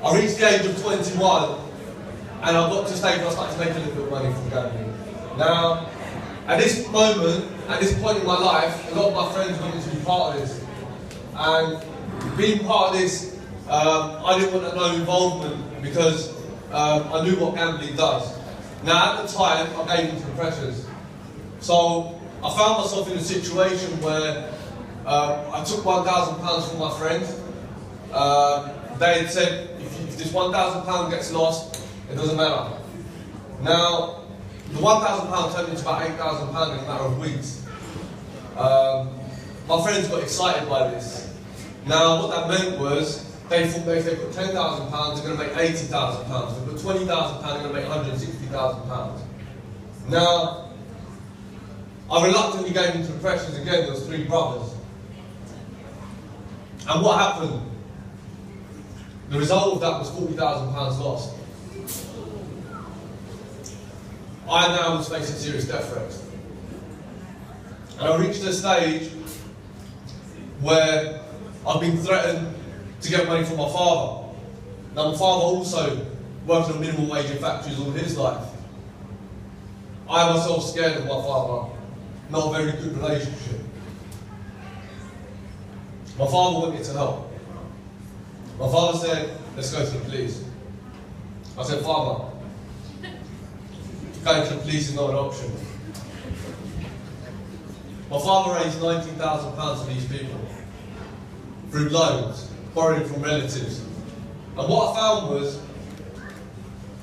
I reached the age of 21 and I got to a stage where I started to make a little bit of money from gambling. Now, at this moment, at this point in my life, a lot of my friends wanted to be part of this. And being part of this, I didn't want no involvement because I knew what gambling does. Now, at the time, I gave into the pressures. So, I found myself in a situation where I took £1,000 from my friend. They had said, if this £1,000 gets lost, it doesn't matter. Now, the £1,000 turned into about £8,000 in a matter of weeks. My friends got excited by this. Now, what that meant was, they thought that if they put £10,000, they're going to make £80,000. If they put £20,000, they're going to make £160,000. Now, I reluctantly gave into the pressures again. There was 3 brothers. And what happened? The result of that was £40,000 lost. I now was facing serious death threats. And I reached a stage where I've been threatened to get money from my father. Now my father also worked on minimum wage in factories all his life. I myself scared of my father, not a very good relationship. My father wanted to help. My father said, let's go to the police. I said, Father, going to the police is not an option. My father raised £19,000 for these people through loans, borrowing from relatives. And what I found was,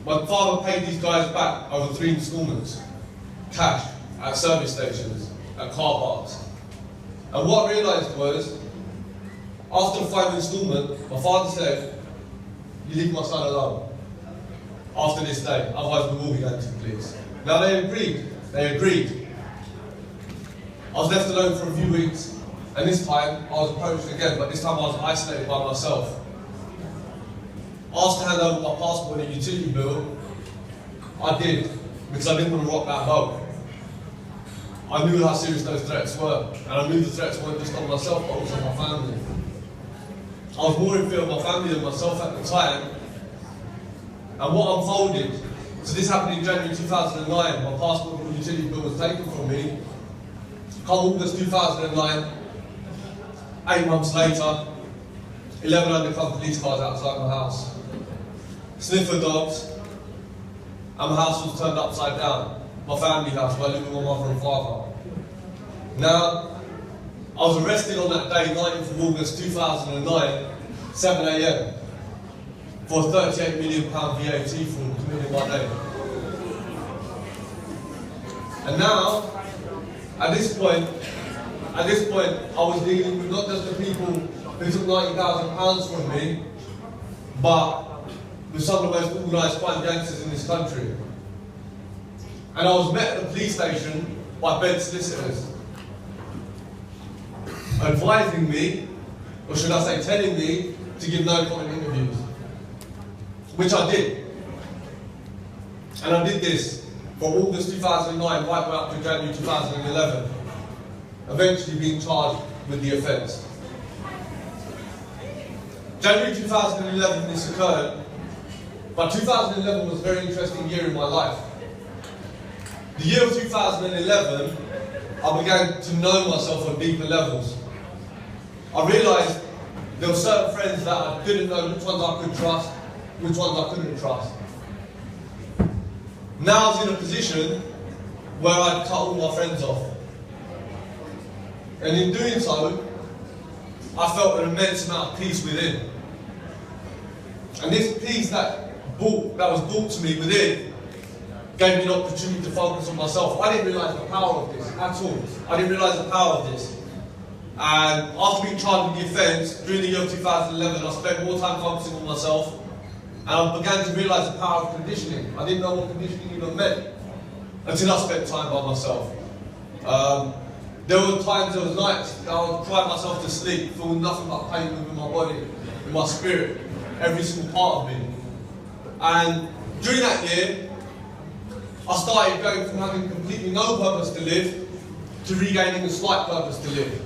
my father paid these guys back over 3 instalments, cash, at service stations, at car parks. And what I realised was, after the 5th instalment, my father said, you leave my son alone after this day, otherwise we will be going to the police. Now they agreed. I was left alone for a few weeks, and this time I was approached again, but this time I was isolated by myself. Asked to hand over my passport and a utility bill, I did, because I didn't want to rock that boat. I knew how serious those threats were, and I knew the threats weren't just on myself, but also my family. I was more in fear of my family than myself at the time, and what unfolded, so this happened in January 2009, my passport and utility bill was taken from me. Come August 2009, 8 months later, 11 undercover police cars outside my house. Sniffer dogs, and my house was turned upside down. My family house where I lived with my mother and father. Now, I was arrested on that day, 9th of August 2009, 7 AM, for a £38 million VAT fraud committed by day. And now, at this point, I was dealing with not just the people who took £90,000 from me, but with some of the most organised crime gangsters in this country. And I was met at the police station by bed solicitors, advising me, or should I say telling me, to give no comment interviews. Which I did. And I did this from August 2009 right up to January 2011, eventually being charged with the offence. January 2011 this occurred, but 2011 was a very interesting year in my life. The year of 2011, I began to know myself on deeper levels. I realised there were certain friends that I didn't know which ones I could trust, which ones I couldn't trust. Now I was in a position where I'd cut all my friends off. And in doing so, I felt an immense amount of peace within. And this peace that was brought to me within gave me an opportunity to focus on myself. I didn't realise the power of this at all. I didn't realise the power of this. And after being charged with the offence, during the year of 2011, I spent more time focusing on myself, and I began to realise the power of conditioning. I didn't know what conditioning even meant until I spent time by myself. There were times, there was nights that I would cry myself to sleep, feeling nothing but pain within my body, in my spirit, every single part of me. And during that year, I started going from having completely no purpose to live to regaining a slight purpose to live.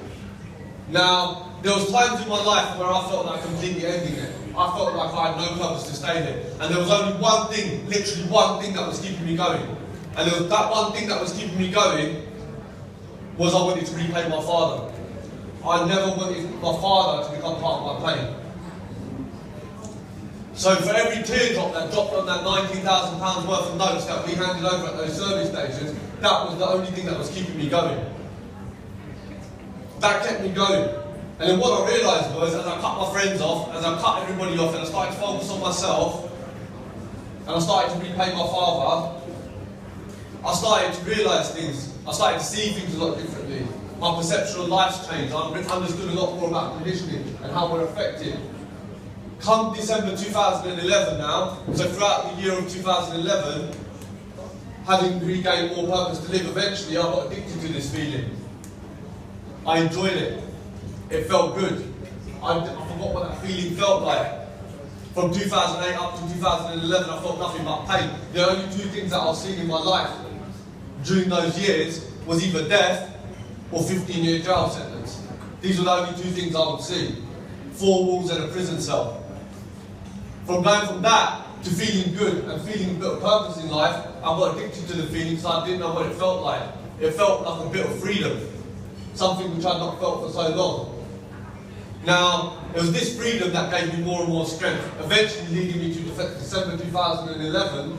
Now, there was times in my life where I felt like completely ending it. I felt like I had no purpose to stay there. And there was only one thing, literally one thing that was keeping me going. And there was that one thing that was keeping me going was I wanted to repay my father. I never wanted my father to become part of my pain. So for every teardrop that dropped on that £19,000 worth of notes that we handed over at those service stations, that was the only thing that was keeping me going. That kept me going. And then what I realised was, as I cut my friends off, as I cut everybody off, and I started to focus on myself, and I started to repay my father, I started to realise things. I started to see things a lot differently. My perception of life's changed. I understood a lot more about conditioning and how we're affected. Come December 2011 now, so throughout the year of 2011, having regained more purpose to live, eventually I got addicted to this feeling. I enjoyed it. It felt good. I forgot what that feeling felt like. From 2008 up to 2011, I felt nothing but pain. The only two things that I was seeing in my life during those years was either death or 15-year jail sentence. These were the only two things I would see. 4 walls and a prison cell. From going from that to feeling good and feeling a bit of purpose in life, I got addicted to the feeling because I didn't know what it felt like. It felt like a bit of freedom. Something which I had not felt for so long. Now, it was this freedom that gave me more and more strength, eventually leading me to December 2011,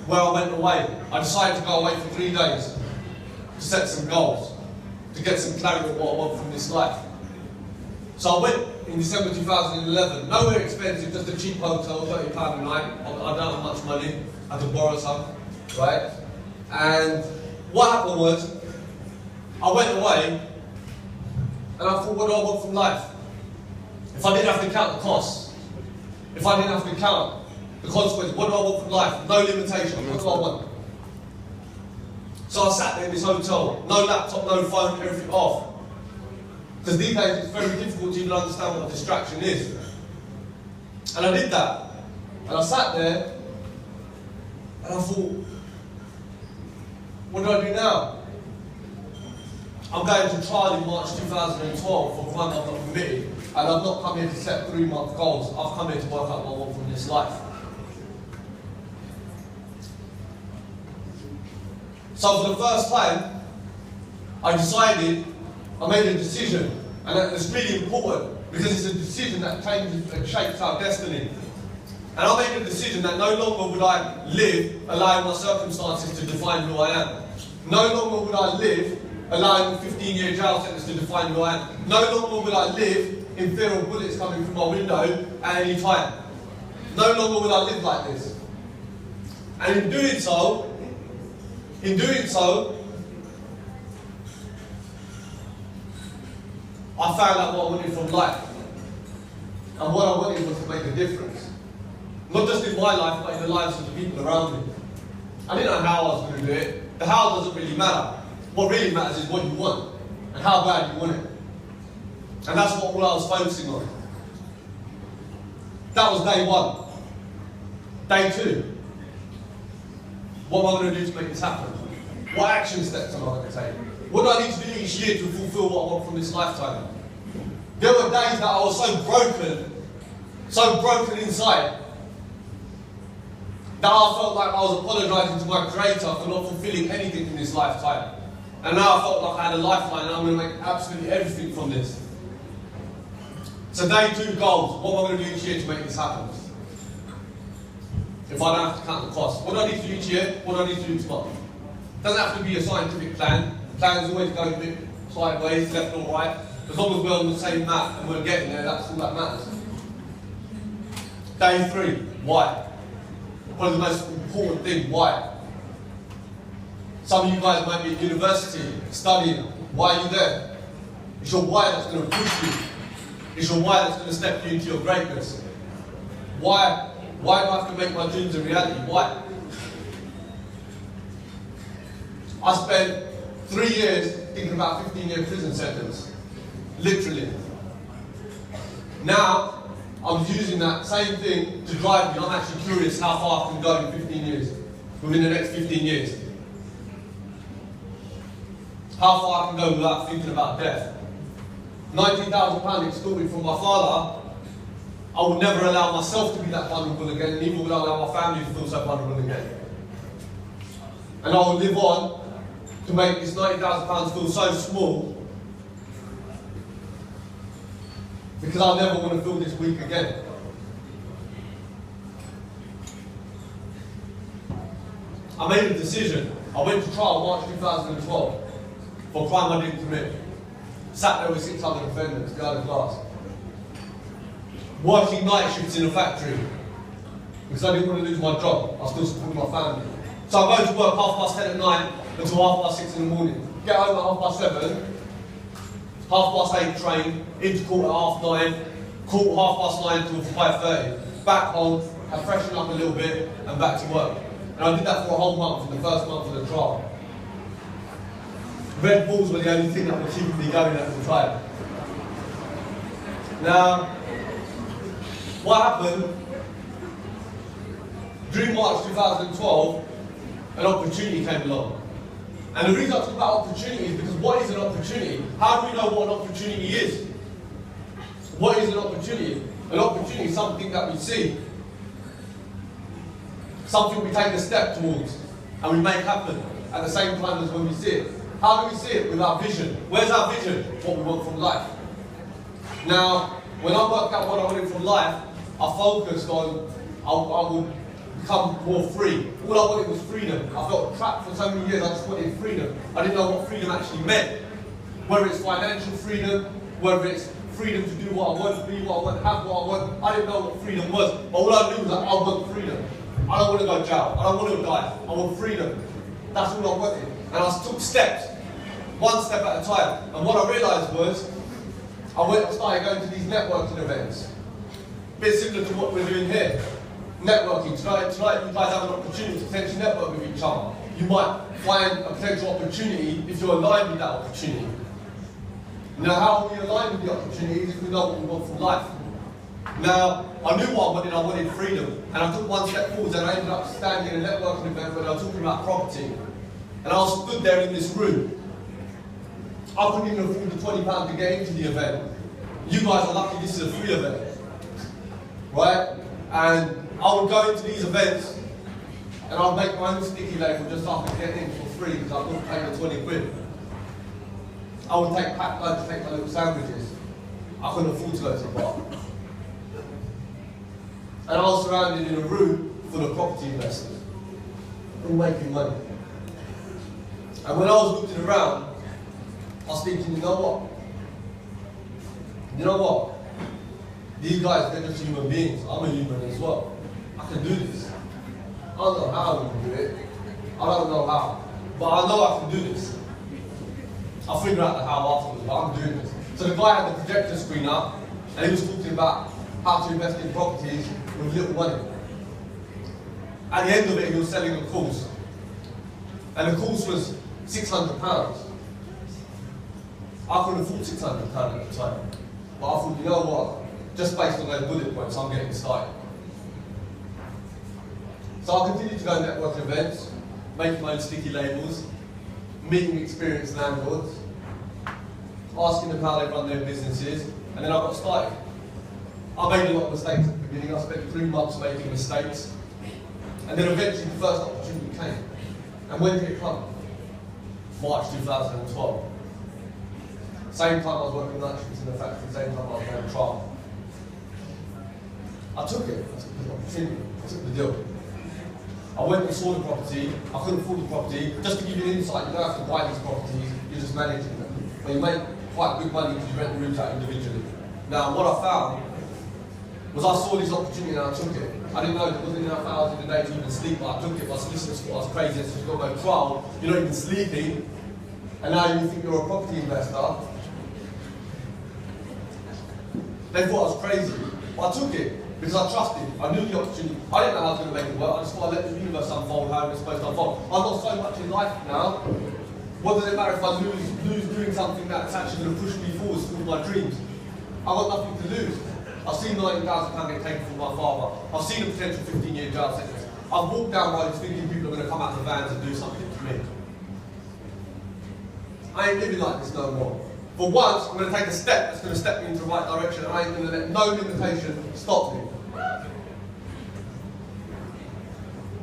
where I went away. I decided to go away for 3 days to set some goals, to get some clarity on what I want from this life. So I went in December 2011, nowhere expensive, just a cheap hotel, £30 a night. I don't have much money, I had to borrow some, right? And what happened was, I went away, and I thought, what do I want from life? If I didn't have to count the costs, if I didn't have to count the consequences, what do I want from life? No limitations, what do I want? So I sat there in this hotel, no laptop, no phone, everything off. Because these days it's very difficult to even understand what a distraction is. And I did that. And I sat there, and I thought, what do I do now? I'm going to trial in March 2012 for a crime I've not committed, and I've not come here to set 3-month goals. I've come here to work out what I want from this life. So for the first time, I decided, I made a decision, and it's really important because it's a decision that changes and shapes our destiny. And I made a decision that no longer would I live allowing my circumstances to define who I am. No longer would I live allowing a 15-year jail sentence to define who I am. No longer will I live in fear of bullets coming through my window at any time. No longer will I live like this. And in doing so, I found out what I wanted from life. And what I wanted was to make a difference. Not just in my life, but in the lives of the people around me. I didn't know how I was going to do it. The how doesn't really matter. What really matters is what you want, and how bad you want it. And that's what all I was focusing on. That was day 1. Day 2. What am I going to do to make this happen? What action steps am I going to take? What do I need to do each year to fulfill what I want from this lifetime? There were days that I was so broken inside, that I felt like I was apologising to my Creator for not fulfilling anything in this lifetime. And now I felt like I had a lifeline and I'm going to make absolutely everything from this. So day 2 goals. What am I going to do each year to make this happen? If I don't have to count the costs. What do I need to do each year? What do I need to do tomorrow? It doesn't have to be a scientific plan. Plans always go a bit sideways, left or right. As long as we're on the same map and we're getting there, that's all that matters. Day 3. Why? Probably the most important thing. Why? Some of you guys might be at university, studying. Why are you there? It's your why that's going to push you. It's your why that's going to step you into your greatness. Why? Why do I have to make my dreams a reality? Why? I spent 3 years thinking about a 15-year prison sentence. Literally. Now, I'm using that same thing to drive me. I'm actually curious how far I can go in 15 years. Within the next 15 years. How far I can go without thinking about death. £19,000 extorted from my father. I will never allow myself to be that vulnerable again, and neither will I allow my family to feel so vulnerable again. And I will live on to make this £90,000 feel so small, because I'll never want to feel this weak again. I made a decision. I went to trial March 2012 for a crime I didn't commit. Sat there with 600 defendants behind the glass. Working night shifts in a factory because I didn't want to lose my job. I was still supporting my family. So I go to work 10:30 at night until 6:30 in the morning. Get home at 7:30, 8:30 train, into court at 9:30, court 9:30 till 5:30. Back home, I freshen up a little bit and back to work. And I did that for a whole month, in the first month of the trial. Red Bulls were the only thing that was keeping me going at the time. Now, what happened? During March 2012, an opportunity came along. And the reason I talk about opportunity is because what is an opportunity? How do we know what an opportunity is? What is an opportunity? An opportunity is something that we see. Something we take a step towards and we make happen at the same time as when we see it. How do we see it? With our vision. Where's our vision? What we want from life. Now, when I worked out what I wanted from life, I focused on I would become more free. All I wanted was freedom. I felt trapped for so many years, I just wanted freedom. I didn't know what freedom actually meant. Whether it's financial freedom, whether it's freedom to do what I want, be what I want, have what I want, I didn't know what freedom was. But all I knew was that I want freedom. I don't want to go to jail. I don't want to die. I want freedom. That's all I wanted. And I took steps, one step at a time. And what I realised was, I started going to these networking events. A bit similar to what we're doing here. Networking. Tonight you guys have an opportunity to potentially network with each other. You might find a potential opportunity if you're aligned with that opportunity. Now, how are we aligned with the opportunities if we know what we want from life? Now, I knew what I wanted freedom. And I took one step forward and I ended up standing in a networking event where I was talking about property. And I was stood there in this room. I couldn't even afford the £20 to get into the event. You guys are lucky this is a free event. Right? And I would go into these events and I would make my own sticky label just after getting in for free because I wouldn't pay the 20 quid. I would take packed lunch, take my little sandwiches. I couldn't afford to go to the bar. And I was surrounded in a room full of property investors, all making money. And when I was looking around, I was thinking, you know what? You know what? These guys, they're just human beings. I'm a human as well. I can do this. I don't know how I can do it. I don't know how. But I know I can do this. I'll figure out the how afterwards, but I'm doing this. So the guy had the projector screen up, and he was talking about how to invest in properties with little money. At the end of it, he was selling a course. And the course was £600. I couldn't afford £600 at the time. But I thought, you know what? Just based on those bullet points, I'm getting started. So I continued to go to network events, making my own sticky labels, meeting experienced landlords, asking them how they run their businesses, and then I got started. I made a lot of mistakes at the beginning. I spent 3 months making mistakes. And then eventually the first opportunity came. And when did it come? March 2012. Same time I was working night shifts in the factory, same time I was going to trial. I took it. I took the opportunity. I took the deal. I went and saw the property. I couldn't afford the property. Just to give you an insight, you don't have to buy these properties, you're just managing them. But you make quite good money because you rent the rooms out individually. Now, what I found was I saw this opportunity and I took it. I didn't know there wasn't enough hours in the day to even sleep, but I took it. My solicitors thought I was crazy, so you've got no trial, you're not even sleeping, and now you think you're a property investor. They thought I was crazy, but I took it because I trusted. I knew the opportunity. I didn't know how I was going to make it work. I just thought I'd let the universe unfold how it was supposed to unfold. I've got so much in life now. What does it matter if I lose doing something that's actually going to push me forward towards my dreams? I've got nothing to lose. I've seen £90,000 get taken from my father. I've seen a potential 15-year jail sentence. I've walked down roads thinking people are going to come out of the vans and do something to me. I ain't living like this no more. For once, I'm going to take a step that's going to step me into the right direction, and I ain't going to let no limitation stop me.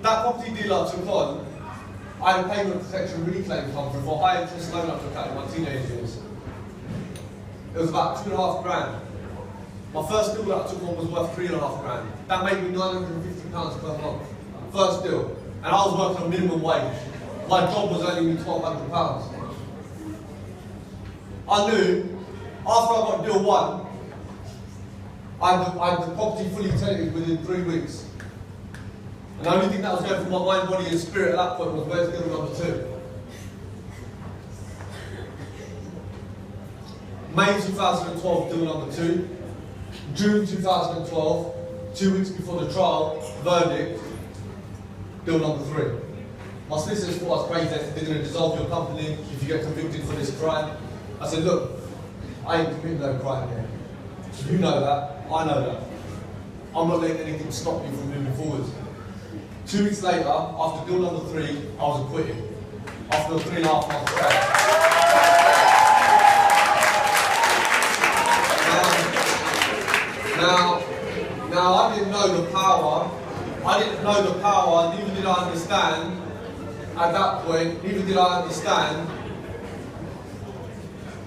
That property deal I took on, I had a payment protection reclaim come through for a high interest loan I took out in my teenage years. It was about 2.5 grand. My first deal that I took on was worth 3.5 grand. That made me £950 per month. First deal. And I was working on minimum wage. My job was earning me £1,200. I knew, after I got deal 1, I had the property fully tenanted within 3 weeks. And the only thing that was going through my mind, body and spirit at that point was, where's deal number 2? May 2012, deal number 2. June 2012, 2 weeks before the trial, verdict, deal number 3. My solicitors thought I was crazy, they're going to dissolve your company if you get convicted for this crime. I said, look, I ain't committing no crime here. You know that, I know that. I'm not letting anything stop me from moving forward. 2 weeks later, after deal number 3, I was acquitted. After a 3.5 month trial. Now, I didn't know the power. I didn't know the power, neither did I understand, at that point, neither did I understand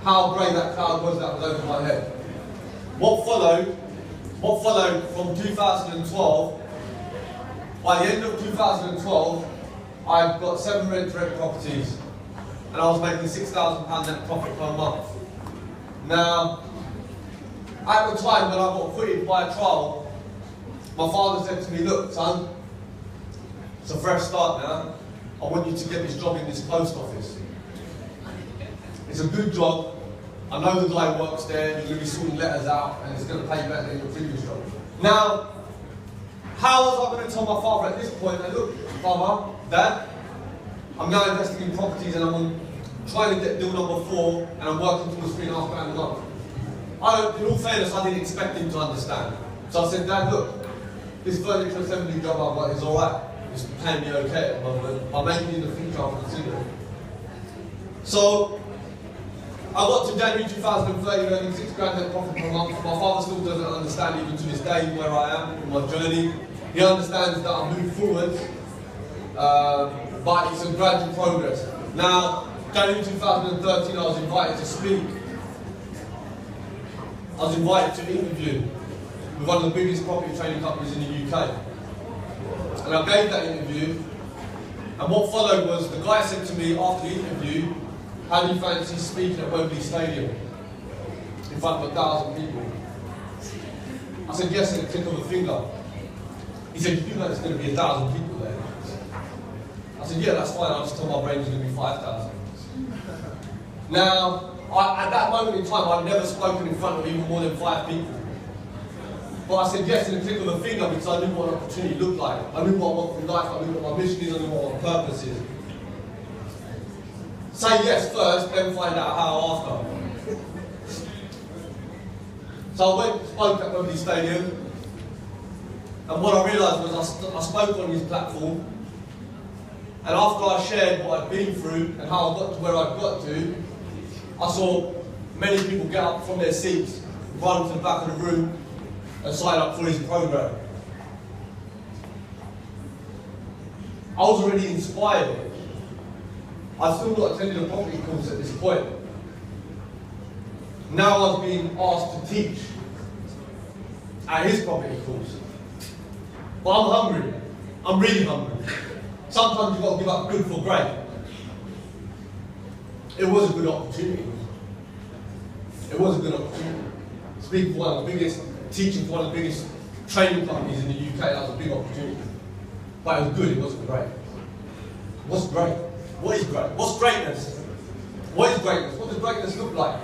how grey that cloud was that was over my head. What followed from 2012, by the end of 2012, I've got 7 rent-to-rent properties, and I was making £6,000 net profit per month. Now, at the time when I got acquitted by a trial, my father said to me, look son, it's a fresh start now, I want you to get this job in this post office. It's a good job, I know the guy works there, you're going to be sorting letters out, and it's going to pay better than your previous job. Now, how was I going to tell my father at this point, that, look, father, dad, I'm now investing in properties and I'm trying to get deal number 4 and I'm working towards £3.5 grand a month. In all fairness, I didn't expect him to understand. So I said, Dad, look, this furniture assembly job I've got is alright. It's paying me okay at the moment. I may be in the future I'll consider it. So, I got to January 2013 earning £6 grand net profit per month. My father still doesn't understand even to this day where I am in my journey. He understands that I move forward, but it's a gradual progress. Now, January 2013 I was invited to speak. I was invited to interview with one of the biggest property training companies in the UK. And I gave that interview, and what followed was the guy said to me after the interview, how do you fancy speaking at Wembley Stadium in front of 1,000 people? I said yes in a click of a finger. He said, you know there's going to be 1,000 people there. I said yeah, that's fine, I just told my brain there's going to be 5,000. Now, at that moment in time, I'd never spoken in front of even more than 5 people. But I said yes in a click of a finger because I knew what an opportunity looked like. I knew what I want from life, I knew what my mission is, I knew what my purpose is. Say yes first, then find out how after. So I went and spoke at Wembley Stadium, and what I realised was I spoke on his platform, and after I shared what I'd been through and how I got to where I'd got to, I saw many people get up from their seats, run to the back of the room, and sign up for his programme. I was already inspired. I'd still not attended a property course at this point. Now I was being asked to teach at his property course. But I'm hungry. I'm really hungry. Sometimes you've got to give up good for great. It was a good opportunity. It was a good opportunity. Speaking for one of the biggest, teaching for one of the biggest training companies in the UK, that was a big opportunity. But it was good, it wasn't great. What's great? What is great? What's greatness? What is greatness? What does greatness look like?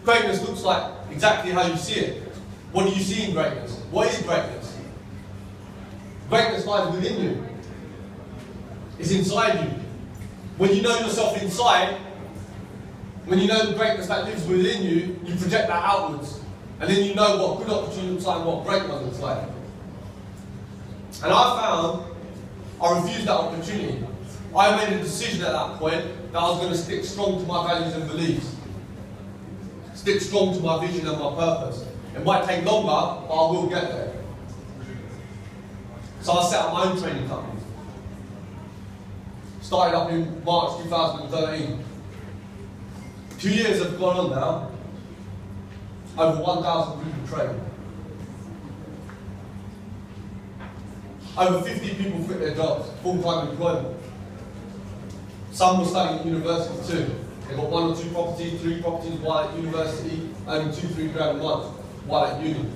Greatness looks like exactly how you see it. What do you see in greatness? What is greatness? Greatness lies within you. It's inside you. When you know yourself inside, when you know the greatness that lives within you, you project that outwards. And then you know what good opportunity looks like and what great one looks like. And I found I refused that opportunity. I made a decision at that point that I was going to stick strong to my values and beliefs. stick strong to my vision and my purpose. It might take longer, but I will get there. So I set up my own training company. Started up in March 2013. 2 years have gone on now. Over 1,000 people trained. Over 50 people quit their jobs, full-time employment. Some were studying at university too. They got 1 or 2 properties, 3 properties while at university, earning 2-3 grand a month while at uni.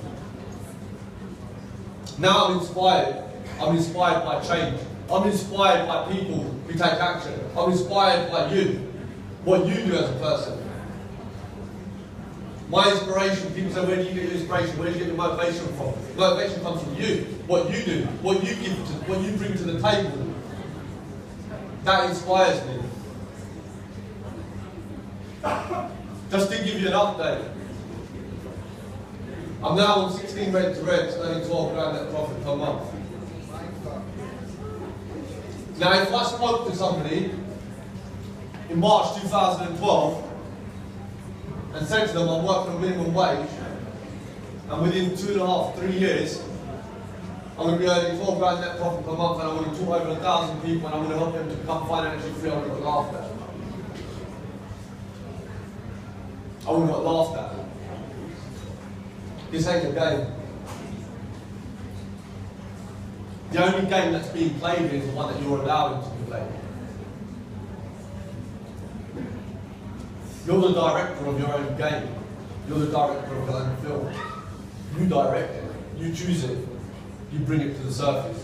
Now I'm inspired. I'm inspired by change. I'm inspired by people who take action. I'm inspired by you, what you do as a person. My inspiration, people say, where do you get your inspiration? Where do you get your motivation from? Motivation comes from you, what you do, what you give, what you bring to the table. That inspires me. Just to give you an update, I'm now on 16 rent to rents, earning 12 grand net profit per month. Now, if I spoke to somebody in March 2012 and said to them, I'm working on minimum wage, and within 2.5, 3 years, I'm going to be earning 12 grand net profit per month, and I'm going to talk over 1,000 people, and I'm going to help them to become financially free, I would have got laughed at. I would have got laughed at. This ain't a game. The only game that's being played is the one that you're allowing to be played. You're the director of your own game. You're the director of your own film. You direct it. You choose it. You bring it to the surface.